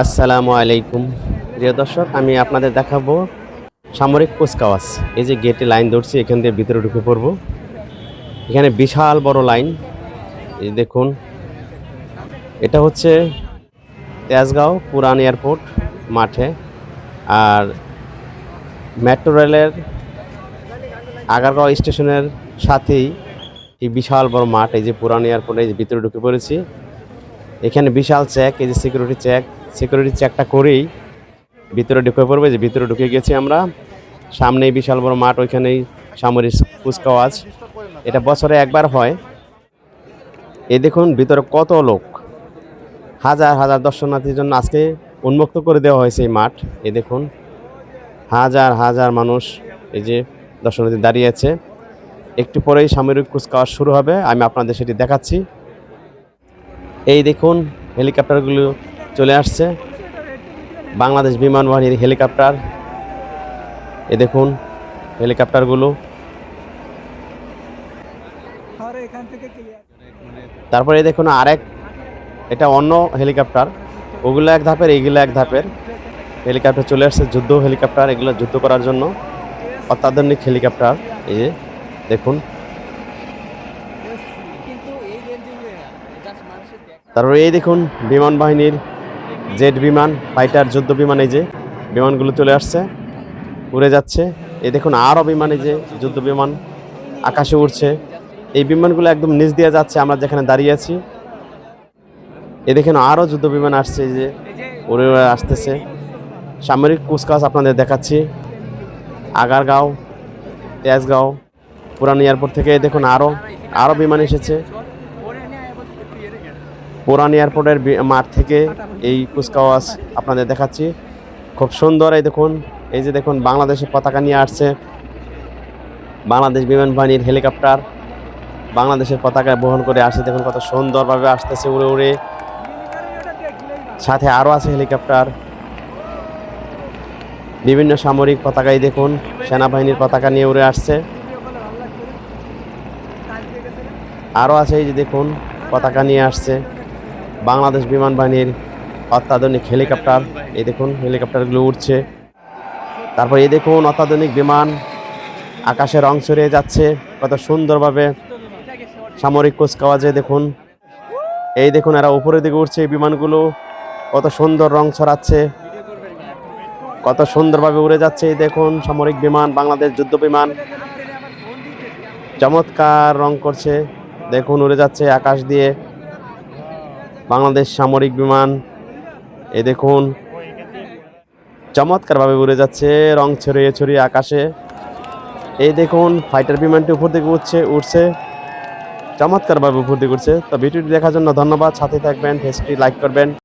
আসসালামু আলাইকুম প্রিয় দর্শক, আমি আপনাদের দেখাবো সামরিক কুচকাওয়াজ। এই যে গেটে লাইন ধরছি, এখান দিয়ে ভিতরে ঢুকে পড়বো। এখানে বিশাল বড় লাইন, এই দেখুন। এটা হচ্ছে তেজগাঁও পুরান এয়ারপোর্ট মাঠে, আর মেট্রো রেলের আগারগাঁও স্টেশনের সাথেই এই বিশাল বড় মাঠ। এই যে পুরান এয়ারপোর্টে এই যে ভিতরে ঢুকে পড়েছি। এখানে বিশাল চেক, এই যে সিকিউরিটি চেকটা করেই ভিতরে ঢুকে পড়বে। যে ভিতরে ঢুকে গেছি আমরা, সামনেই বিশাল বড় মাঠ, ওইখানেই সামরিক কুচকাওয়াজ। এটা বছরে একবার হয়। এই দেখুন ভিতরে কত লোক, হাজার হাজার দর্শনার্থীর জন্য আজকে উন্মুক্ত করে দেওয়া হয়েছে এই মাঠ। এই দেখুন হাজার হাজার মানুষ এই যে দর্শনার্থী দাঁড়িয়ে আছে। একটু পরেই সামরিক কুচকাওয়াজ শুরু হবে, আমি আপনাদের সেটি দেখাচ্ছি। এই দেখুন হেলিকপ্টারগুলো চলে আসছে, বাংলাদেশ বিমান বাহিনীর হেলিকপ্টার। এ দেখুন হেলিকপ্টারগুলো। তারপরে দেখুন আরেক, এটা অন্য হেলিকপ্টার, ওগুলো এক ধাপের, এইগুলো এক ধাপের হেলিকপ্টার চলে আসছে। যুদ্ধ হেলিকপ্টার, এগুলো যুদ্ধ করার জন্য অত্যাধুনিক হেলিকপ্টার। এই যে দেখুন। তারপরে এই দেখুন বিমান বাহিনীর জেট বিমান, ফাইটার, যুদ্ধ বিমান। এই যে বিমানগুলো চলে আসছে, উড়ে যাচ্ছে। এই দেখুন আরও বিমান, এই যে যুদ্ধ বিমান আকাশে উড়ছে। এই বিমানগুলো একদম নিচ দিয়ে যাচ্ছে, আমরা যেখানে দাঁড়িয়ে আছি। এ দেখেন আরও যুদ্ধ বিমান আসছে, এই যে উড়ে উড়ে আসতেছে। সামরিক কুচকাওয়াজ আপনাদের দেখাচ্ছি। আগারগাঁও, তেজগাঁও পুরান এয়ারপোর্ট থেকে দেখুন আরও বিমান এসেছে। পুরান এয়ারপোর্টের মাঠ থেকে এই কুচকাওয়াজ আপনাদের দেখাচ্ছি। খুব সুন্দর। এই দেখুন, এই যে দেখুন বাংলাদেশের পতাকা নিয়ে আসছে বাংলাদেশ বিমান বাহিনীর হেলিকপ্টার, বাংলাদেশের পতাকা বহন করে আসছে। দেখুন কত সুন্দরভাবে আসতেছে উড়ে উড়ে। সাথে আরও আছে হেলিকপ্টার, বিভিন্ন সামরিক পতাকায়। দেখুন সেনাবাহিনীর পতাকা নিয়ে উড়ে আসছে। আরও আছে, এই যে দেখুন পতাকা নিয়ে আসছে বাংলাদেশ বিমান বাহিনীর অত্যাধুনিক হেলিকপ্টার। এই দেখুন হেলিকপ্টারগুলো উঠছে। তারপর এই দেখুন অত্যাধুনিক বিমান আকাশে রং ছড়িয়ে যাচ্ছে কত সুন্দরভাবে সামরিক কুচকাওয়াজে। দেখুন এই দেখুন এরা উপরের দিকে উঠছে, এই বিমানগুলো কত সুন্দর রং ছড়াচ্ছে, কত সুন্দরভাবে উড়ে যাচ্ছে। এই দেখুন সামরিক বিমান, বাংলাদেশ যুদ্ধ বিমান চমৎকার রং করছে। দেখুন উড়ে যাচ্ছে আকাশ দিয়ে বাংলাদেশ সামরিক বিমান। এই দেখুন চমৎকারভাবে উড়ে যাচ্ছে রং ছড়িয়ে ছড়িয়ে আকাশে। এই দেখুন ফাইটার বিমানটি উপর দিকে উঠছে চমৎকারভাবে উপর দিকে উঠছে। তো ভিডিওটি দেখার জন্য ধন্যবাদ। সাথে থাকবেন, ফেসটি লাইক করবেন।